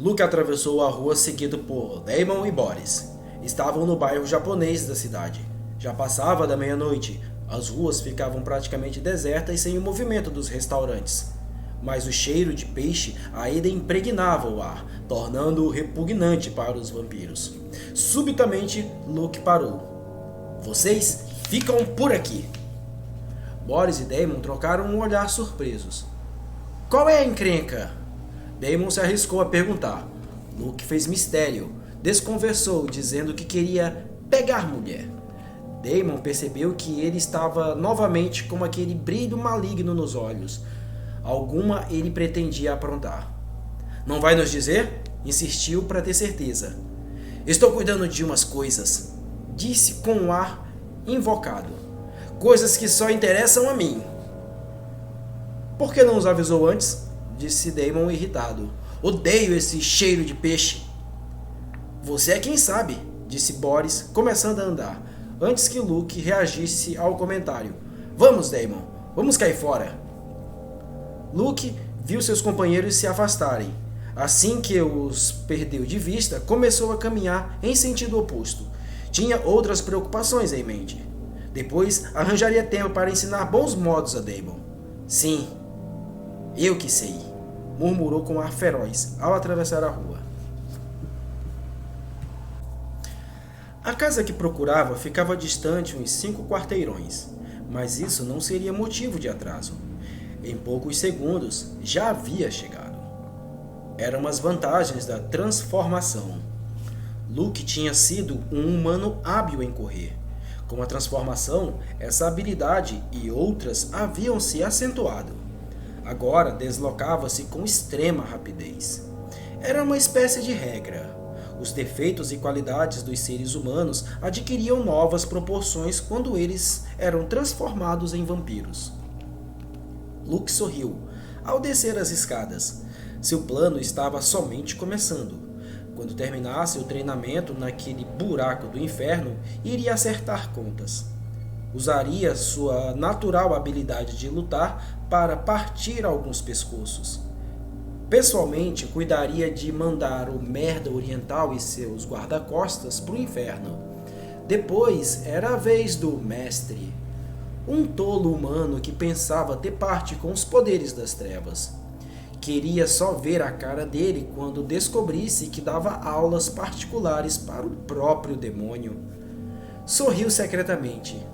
Luke atravessou a rua seguido por Damon e Boris. Estavam no bairro japonês da cidade. Já passava da meia-noite. As ruas ficavam praticamente desertas sem o movimento dos restaurantes. Mas o cheiro de peixe ainda impregnava o ar, tornando-o repugnante para os vampiros. Subitamente, Luke parou. Vocês ficam por aqui. Boris e Damon trocaram um olhar surpresos. Qual é a encrenca? Damon se arriscou a perguntar. Luke fez mistério, desconversou, dizendo que queria pegar mulher. Damon percebeu que ele estava novamente com aquele brilho maligno nos olhos. Alguma ele pretendia aprontar. Não vai nos dizer? Insistiu para ter certeza. Estou cuidando de umas coisas, disse com um ar invocado. Coisas que só interessam a mim. Por que não os avisou antes? Disse Damon irritado. Odeio esse cheiro de peixe. Você é quem sabe, disse Boris, começando a andar, antes que Luke reagisse ao comentário. Vamos, Damon, vamos cair fora. Luke viu seus companheiros se afastarem. Assim que os perdeu de vista, começou a caminhar em sentido oposto. Tinha outras preocupações em mente. Depois arranjaria tempo para ensinar bons modos a Damon. Sim, eu que sei, murmurou com ar feroz ao atravessar a rua. A casa que procurava ficava distante uns 5 quarteirões, mas isso não seria motivo de atraso. Em poucos segundos já havia chegado. Eram as vantagens da transformação. Luke tinha sido um humano hábil em correr. Com a transformação, essa habilidade e outras haviam se acentuado. Agora deslocava-se com extrema rapidez. Era uma espécie de regra. Os defeitos e qualidades dos seres humanos adquiriam novas proporções quando eles eram transformados em vampiros. Luke sorriu ao descer as escadas. Seu plano estava somente começando. Quando terminasse o treinamento naquele buraco do inferno, iria acertar contas. Usaria sua natural habilidade de lutar para partir alguns pescoços. Pessoalmente, cuidaria de mandar o Merda Oriental e seus guarda-costas para o inferno. Depois era a vez do Mestre, um tolo humano que pensava ter parte com os poderes das trevas. Queria só ver a cara dele quando descobrisse que dava aulas particulares para o próprio demônio. Sorriu secretamente.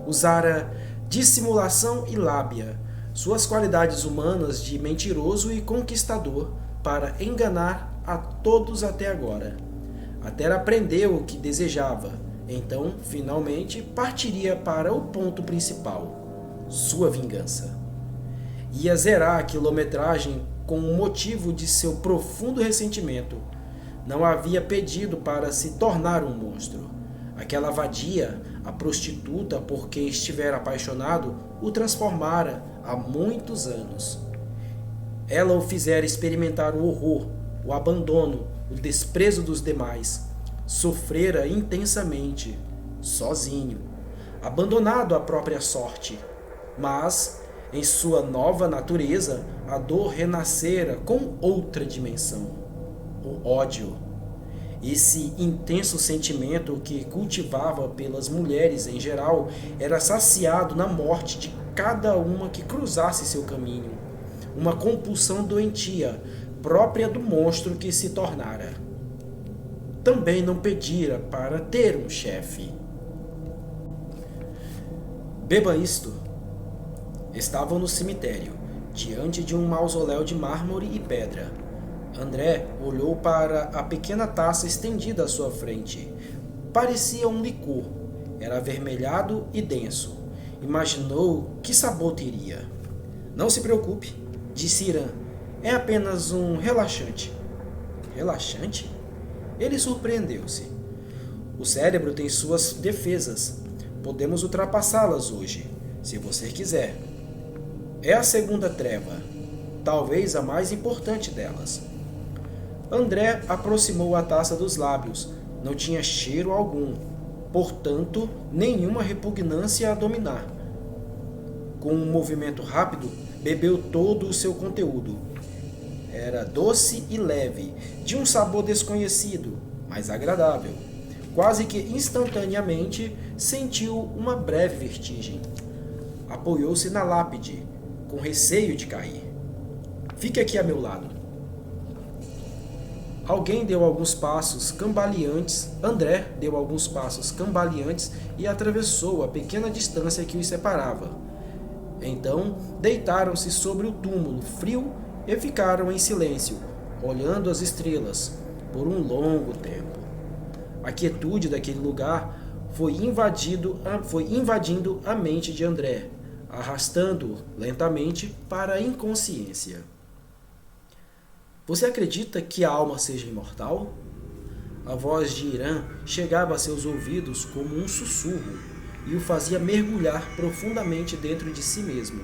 Usara dissimulação e lábia, suas qualidades humanas de mentiroso e conquistador, para enganar a todos até agora. Até aprendeu o que desejava, então, finalmente, partiria para o ponto principal, sua vingança. Ia zerar a quilometragem com o motivo de seu profundo ressentimento. Não havia pedido para se tornar um monstro. Aquela vadia, a prostituta por quem estivera apaixonado, o transformara há muitos anos. Ela o fizera experimentar o horror, o abandono, o desprezo dos demais. Sofrera intensamente, sozinho, abandonado à própria sorte. Mas, em sua nova natureza, a dor renascera com outra dimensão, o ódio. Esse intenso sentimento que cultivava pelas mulheres em geral era saciado na morte de cada uma que cruzasse seu caminho. Uma compulsão doentia, própria do monstro que se tornara. Também não pedira para ter um chefe. Beba isto. Estavam no cemitério, diante de um mausoléu de mármore e pedra. André olhou para a pequena taça estendida à sua frente. Parecia um licor. Era avermelhado e denso. Imaginou que sabor teria. Não se preocupe, disse Irã. É apenas um relaxante. Relaxante? Ele surpreendeu-se. O cérebro tem suas defesas. Podemos ultrapassá-las hoje, se você quiser. É a segunda treva, talvez a mais importante delas. André aproximou a taça dos lábios. Não tinha cheiro algum, portanto, nenhuma repugnância a dominar. Com um movimento rápido, bebeu todo o seu conteúdo. era doce e leve, de um sabor desconhecido, mas agradável. Quase que instantaneamente sentiu uma breve vertigem. Apoiou-se na lápide, com receio de cair. Fique aqui a meu lado. Alguém deu alguns passos cambaleantes. André deu alguns passos cambaleantes e atravessou a pequena distância que os separava. Então, deitaram-se sobre o túmulo frio e ficaram em silêncio, olhando as estrelas, por um longo tempo. A quietude daquele lugar foi invadindo a mente de André, arrastando-o lentamente para a inconsciência. Você acredita que a alma seja imortal? A voz de Irã chegava a seus ouvidos como um sussurro e o fazia mergulhar profundamente dentro de si mesmo,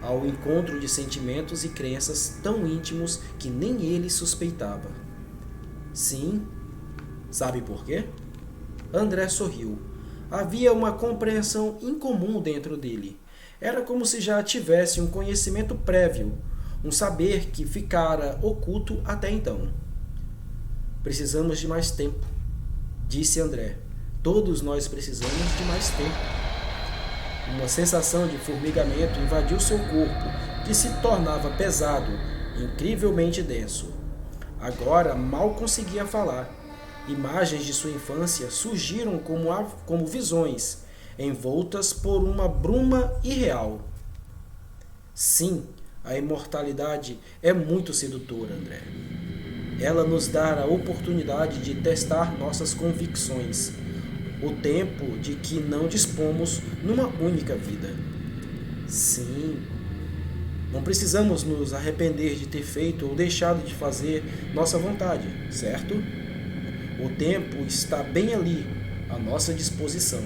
ao encontro de sentimentos e crenças tão íntimos que nem ele suspeitava. Sim. Sabe por quê? André sorriu. Havia uma compreensão incomum dentro dele. Era como se já tivesse um conhecimento prévio, um saber que ficara oculto até então. Precisamos de mais tempo, disse André. Todos nós precisamos de mais tempo. Uma sensação de formigamento invadiu seu corpo, que se tornava pesado, incrivelmente denso. Agora mal conseguia falar. Imagens de sua infância surgiram como visões, envoltas por uma bruma irreal. Sim, a imortalidade é muito sedutora, André. Ela nos dá a oportunidade de testar nossas convicções, o tempo de que não dispomos numa única vida. Sim, não precisamos nos arrepender de ter feito ou deixado de fazer nossa vontade, certo? O tempo está bem ali, à nossa disposição.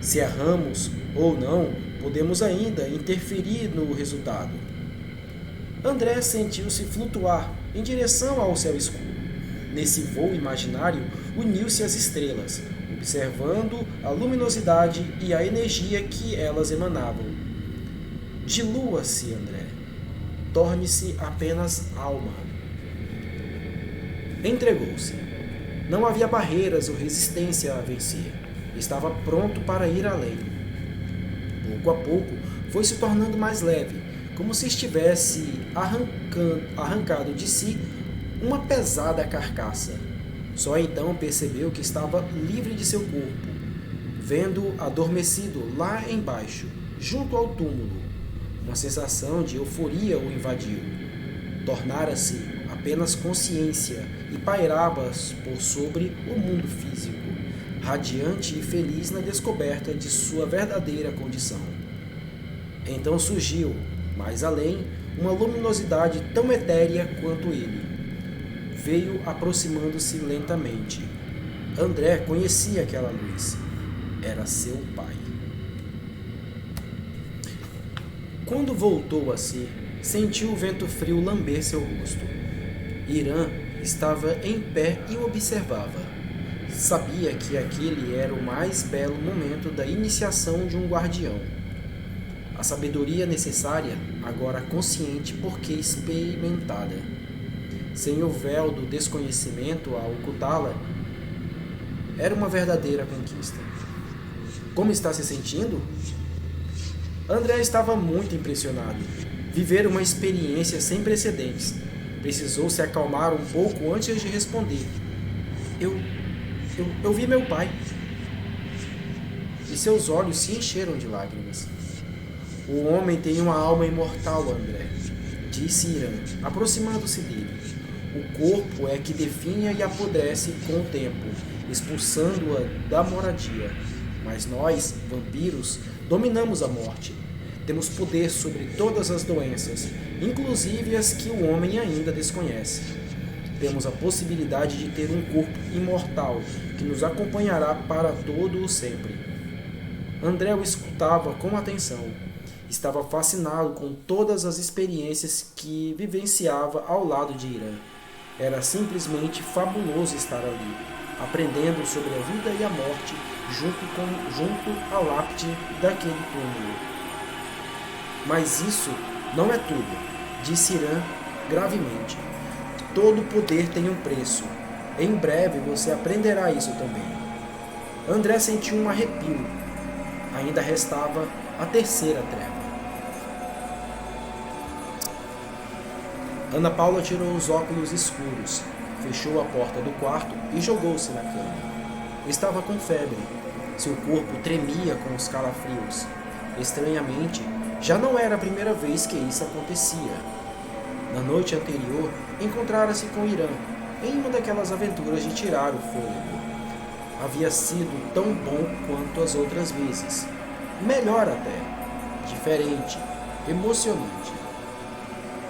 Se erramos ou não, podemos ainda interferir no resultado. André sentiu-se flutuar em direção ao céu escuro. Nesse voo imaginário, uniu-se às estrelas, observando a luminosidade e a energia que elas emanavam. Dilua-se, André. Torne-se apenas alma. Entregou-se. Não havia barreiras ou resistência a vencer. Estava pronto para ir além. Pouco a pouco, foi se tornando mais leve, como se estivesse arrancado de si uma pesada carcaça. Só então percebeu que estava livre de seu corpo, vendo adormecido lá embaixo, junto ao túmulo. Uma sensação de euforia o invadiu. Tornara-se apenas consciência e pairava por sobre o mundo físico, radiante e feliz na descoberta de sua verdadeira condição. Então surgiu, mais além, uma luminosidade tão etérea quanto ele. Veio aproximando-se lentamente. André conhecia aquela luz. Era seu pai. Quando voltou a si, sentiu o vento frio lamber seu rosto. Irã estava em pé e o observava. Sabia que aquele era o mais belo momento da iniciação de um guardião. A sabedoria necessária, agora consciente porque experimentada. Sem o véu do desconhecimento a ocultá-la, era uma verdadeira conquista. Como está se sentindo? André estava muito impressionado. Viver uma experiência sem precedentes. Precisou se acalmar um pouco antes de responder. Eu vi meu pai. E seus olhos se encheram de lágrimas. O homem tem uma alma imortal, André, disse Irã, aproximando-se dele. O corpo é que definha e apodrece com o tempo, expulsando-a da moradia. Mas nós, vampiros, dominamos a morte. Temos poder sobre todas as doenças, inclusive as que o homem ainda desconhece. Temos a possibilidade de ter um corpo imortal que nos acompanhará para todo o sempre. André o escutava com atenção. Estava fascinado com todas as experiências que vivenciava ao lado de Irã. Era simplesmente fabuloso estar ali, aprendendo sobre a vida e a morte junto à lápide daquele túmulo. Mas isso não é tudo, disse Irã gravemente. Todo poder tem um preço. Em breve você aprenderá isso também. André sentiu um arrepio. Ainda restava a terceira treva. Ana Paula tirou os óculos escuros, fechou a porta do quarto e jogou-se na cama. Estava com febre. Seu corpo tremia com os calafrios. Estranhamente, já não era a primeira vez que isso acontecia. Na noite anterior, encontrara-se com Irã, em uma daquelas aventuras de tirar o fôlego. Havia sido tão bom quanto as outras vezes. Melhor até. Diferente. Emocionante.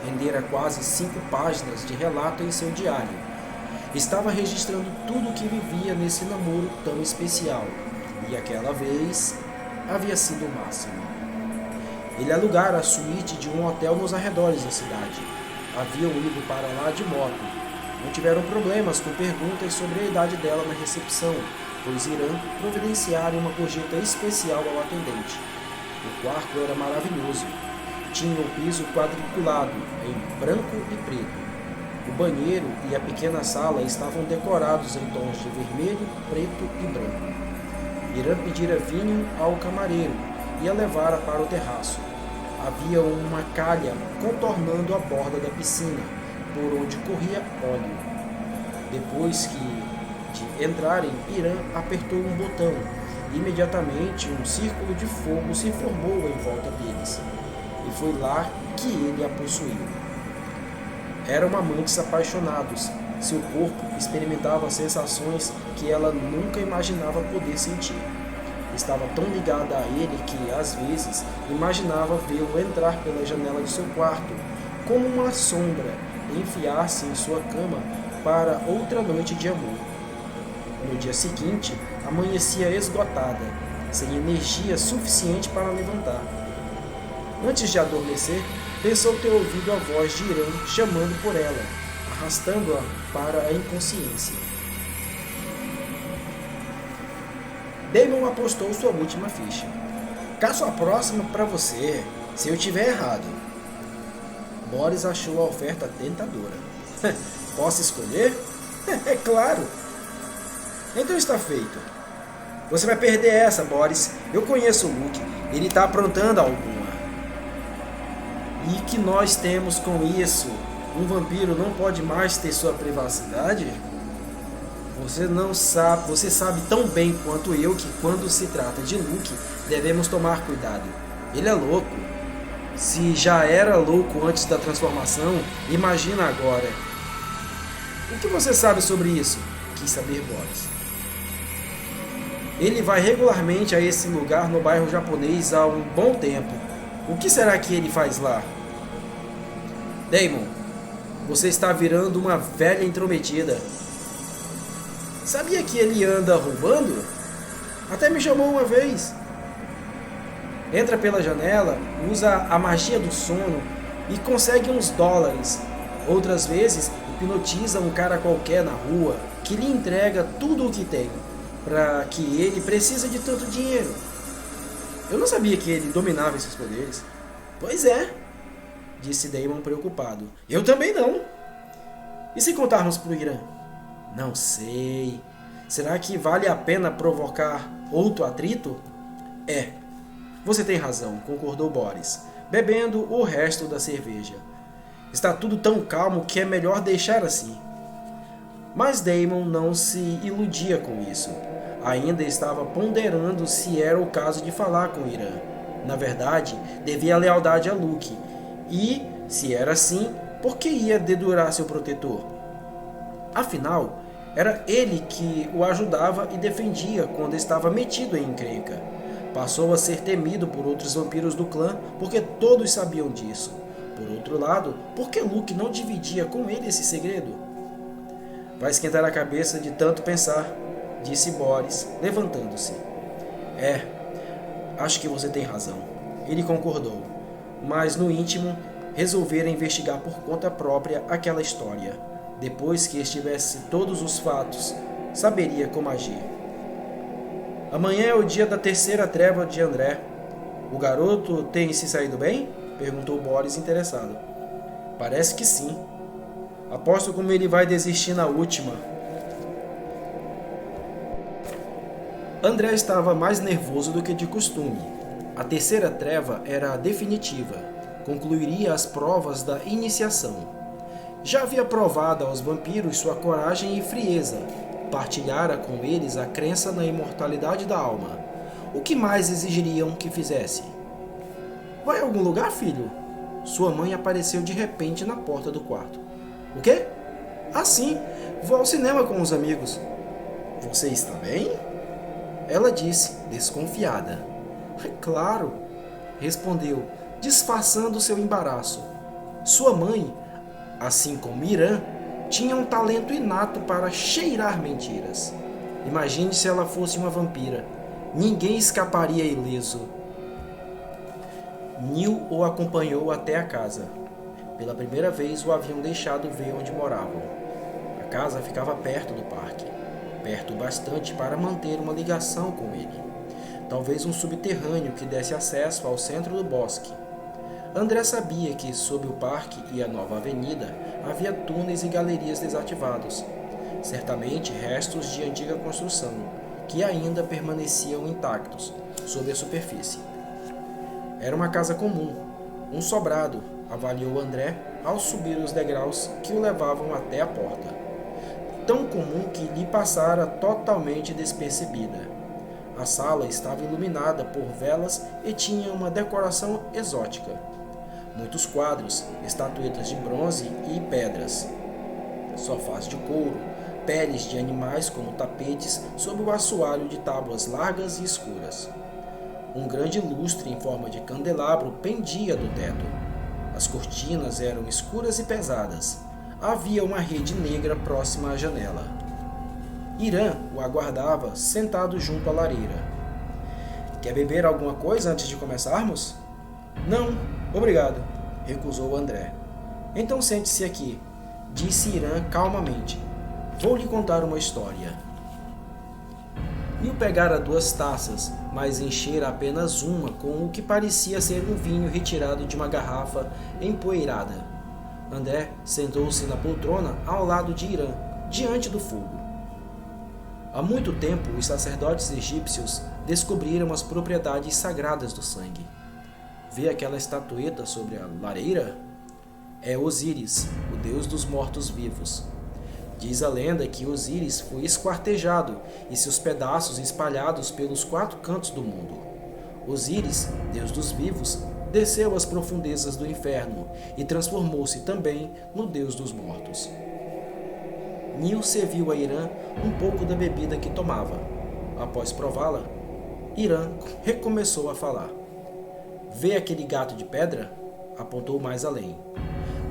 Rendera quase 5 páginas de relato em seu diário. Estava registrando tudo o que vivia nesse namoro tão especial. E aquela vez havia sido o máximo. Ele alugara a suíte de um hotel nos arredores da cidade. Haviam ido para lá de moto. Não tiveram problemas com perguntas sobre a idade dela na recepção, pois Irã providenciara uma gorjeta especial ao atendente. O quarto era maravilhoso. Tinha o piso quadriculado, em branco e preto. O banheiro e a pequena sala estavam decorados em tons de vermelho, preto e branco. Irã pedira vinho ao camareiro e a levara para o terraço. Havia uma calha contornando a borda da piscina, por onde corria óleo. Depois de entrarem, Irã apertou um botão. Imediatamente, um círculo de fogo se formou em volta deles. E foi lá que ele a possuiu. Eram amantes apaixonados. Seu corpo experimentava sensações que ela nunca imaginava poder sentir. Estava tão ligada a ele que, às vezes, imaginava vê-lo entrar pela janela de seu quarto, como uma sombra, e enfiar-se em sua cama para outra noite de amor. No dia seguinte, amanhecia esgotada, sem energia suficiente para levantar. Antes de adormecer, pensou ter ouvido a voz de Irã chamando por ela, arrastando-a para a inconsciência. Damon apostou sua última ficha. Caço a próxima para você, se eu tiver errado. Boris achou a oferta tentadora. Posso escolher? É claro. Então está feito. Você vai perder essa, Boris. Eu conheço o Luke. Ele está aprontando alguma. E que nós temos com isso? Um vampiro não pode mais ter sua privacidade? Você sabe tão bem quanto eu que quando se trata de Luke, devemos tomar cuidado. Ele é louco. Se já era louco antes da transformação, imagina agora. O que você sabe sobre isso? Quis saber Boris. Ele vai regularmente a esse lugar no bairro japonês há um bom tempo. O que será que ele faz lá? Damon, você está virando uma velha intrometida. Sabia que ele anda roubando? Até me chamou uma vez. Entra pela janela, usa a magia do sono e consegue uns dólares. Outras vezes, hipnotiza um cara qualquer na rua que lhe entrega tudo o que tem, para que ele precisa de tanto dinheiro. Eu não sabia que ele dominava esses poderes. Pois é, disse Damon preocupado. Eu também não. E se contarmos pro Irã? Não sei. Será que vale a pena provocar outro atrito? É. Você tem razão, concordou Boris, bebendo o resto da cerveja. Está tudo tão calmo que é melhor deixar assim. Mas Damon não se iludia com isso. Ainda estava ponderando se era o caso de falar com Irã. Na verdade, devia lealdade a Luke. E, se era assim, por que ia dedurar seu protetor? Afinal, era ele que o ajudava e defendia quando estava metido em encrenca. Passou a ser temido por outros vampiros do clã porque todos sabiam disso. Por outro lado, por que Luke não dividia com ele esse segredo? Vai esquentar a cabeça de tanto pensar, disse Boris, levantando-se. É, acho que você tem razão. Ele concordou, mas no íntimo resolvera investigar por conta própria aquela história. Depois que estivesse todos os fatos, saberia como agir. Amanhã é o dia da terceira treva de André. O garoto tem se saído bem? Perguntou Boris interessado. Parece que sim. Aposto como ele vai desistir na última. André estava mais nervoso do que de costume. A terceira treva era a definitiva. Concluiria as provas da iniciação. Já havia provado aos vampiros sua coragem e frieza. Partilhara com eles a crença na imortalidade da alma. O que mais exigiriam que fizesse? Vai a algum lugar, filho? Sua mãe apareceu de repente na porta do quarto. O quê? Ah, sim. Vou ao cinema com os amigos. Você está bem? Ela disse, desconfiada. Claro, respondeu, disfarçando seu embaraço. Sua mãe, assim como Irã, tinha um talento inato para cheirar mentiras. Imagine se ela fosse uma vampira. Ninguém escaparia ileso. Neil o acompanhou até a casa. Pela primeira vez o haviam deixado ver onde moravam. A casa ficava perto do parque. Perto bastante para manter uma ligação com ele. Talvez um subterrâneo que desse acesso ao centro do bosque. André sabia que, sob o parque e a nova avenida, havia túneis e galerias desativados. Certamente restos de antiga construção, que ainda permaneciam intactos, sob a superfície. Era uma casa comum, um sobrado, avaliou André ao subir os degraus que o levavam até a porta. Tão comum que lhe passara totalmente despercebida. A sala estava iluminada por velas e tinha uma decoração exótica. Muitos quadros, estatuetas de bronze e pedras, sofás de couro, peles de animais como tapetes sob o assoalho de tábuas largas e escuras. Um grande lustre em forma de candelabro pendia do teto. As cortinas eram escuras e pesadas. Havia uma rede negra próxima à janela. Irã o aguardava, sentado junto à lareira. Quer beber alguma coisa antes de começarmos? Não, obrigado, recusou André. Então sente-se aqui, disse Irã calmamente. Vou lhe contar uma história. Neil pegara 2 taças, mas enchera apenas uma com o que parecia ser um vinho retirado de uma garrafa empoeirada. André sentou-se na poltrona ao lado de Irã, diante do fogo. Há muito tempo, os sacerdotes egípcios descobriram as propriedades sagradas do sangue. Vê aquela estatueta sobre a lareira? É Osíris, o deus dos mortos-vivos. Diz a lenda que Osíris foi esquartejado e seus pedaços espalhados pelos 4 cantos do mundo. Osíris, deus dos vivos, desceu às profundezas do inferno e transformou-se também no deus dos mortos. Neil serviu a Irã um pouco da bebida que tomava. Após prová-la, Irã recomeçou a falar. Vê aquele gato de pedra? Apontou mais além.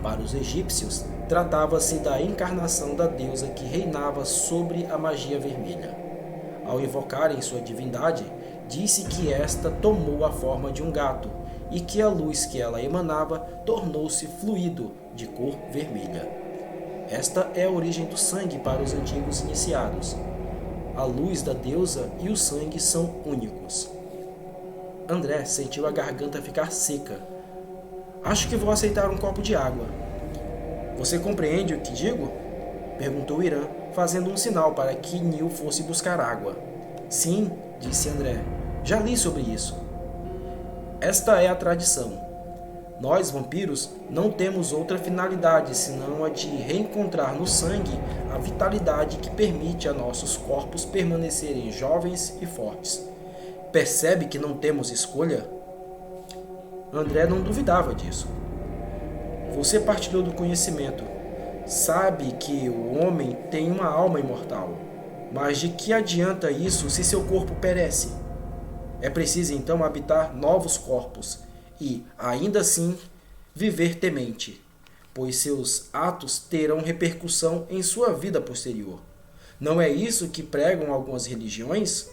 Para os egípcios, tratava-se da encarnação da deusa que reinava sobre a magia vermelha. Ao invocarem sua divindade, disse que esta tomou a forma de um gato e que a luz que ela emanava tornou-se fluido de cor vermelha. Esta é a origem do sangue para os antigos iniciados. A luz da deusa e o sangue são únicos. André sentiu a garganta ficar seca. Acho que vou aceitar um copo de água. Você compreende o que digo? Perguntou Irã, fazendo um sinal para que Neil fosse buscar água. Sim, disse André. Já li sobre isso. Esta é a tradição. Nós, vampiros, não temos outra finalidade senão a de reencontrar no sangue a vitalidade que permite a nossos corpos permanecerem jovens e fortes. Percebe que não temos escolha? André não duvidava disso. Você partilhou do conhecimento. Sabe que o homem tem uma alma imortal. Mas de que adianta isso se seu corpo perece? É preciso então habitar novos corpos e, ainda assim, viver temente, pois seus atos terão repercussão em sua vida posterior. Não é isso que pregam algumas religiões?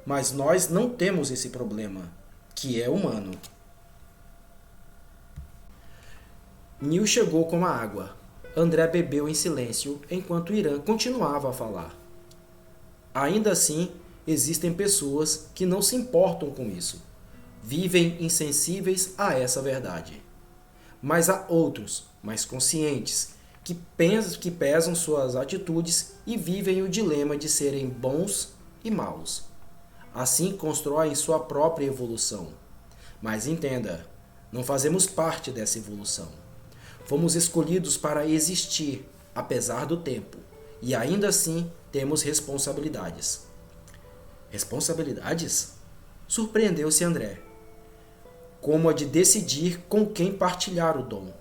Mas nós não temos esse problema, que é humano. Neil chegou com a água. André bebeu em silêncio, enquanto Irã continuava a falar. Ainda assim, existem pessoas que não se importam com isso. Vivem insensíveis a essa verdade. Mas há outros, mas conscientes, que pesam suas atitudes e vivem o dilema de serem bons e maus. Assim constroem sua própria evolução. Mas entenda, não fazemos parte dessa evolução. Fomos escolhidos para existir, apesar do tempo, e ainda assim temos responsabilidades. Responsabilidades? Surpreendeu-se André. Como a de decidir com quem partilhar o dom.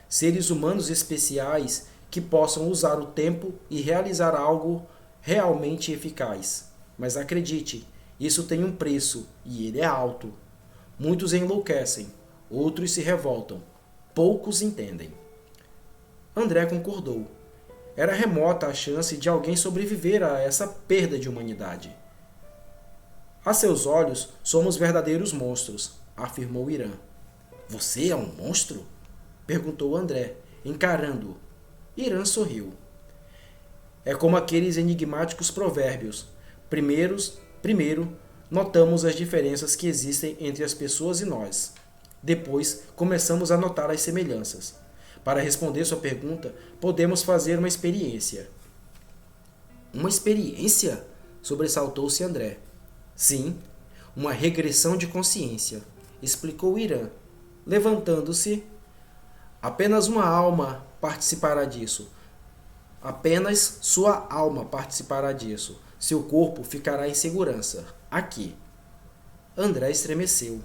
Seres humanos especiais que possam usar o tempo e realizar algo realmente eficaz. Mas acredite, isso tem um preço e ele é alto. Muitos enlouquecem, outros se revoltam, poucos entendem. André concordou. Era remota a chance de alguém sobreviver a essa perda de humanidade. A seus olhos, somos verdadeiros monstros, afirmou Irã. Você é um monstro? Perguntou André, encarando-o. Irã sorriu. É como aqueles enigmáticos provérbios. Primeiro, notamos as diferenças que existem entre as pessoas e nós. Depois, começamos a notar as semelhanças. Para responder sua pergunta, podemos fazer uma experiência. Uma experiência? Sobressaltou-se André. Sim, uma regressão de consciência, explicou Irã, levantando-se. Apenas uma alma participará disso. Apenas sua alma participará disso. Seu corpo ficará em segurança, aqui. André estremeceu.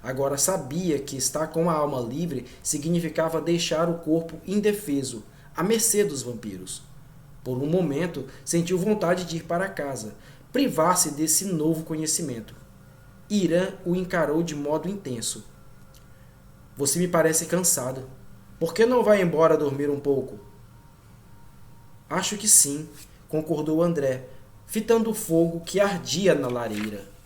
Agora sabia que estar com a alma livre significava deixar o corpo indefeso, à mercê dos vampiros. Por um momento, sentiu vontade de ir para casa, privar-se desse novo conhecimento. Irã o encarou de modo intenso. Você me parece cansado. Por que não vai embora dormir um pouco? Acho que sim, concordou André, fitando o fogo que ardia na lareira.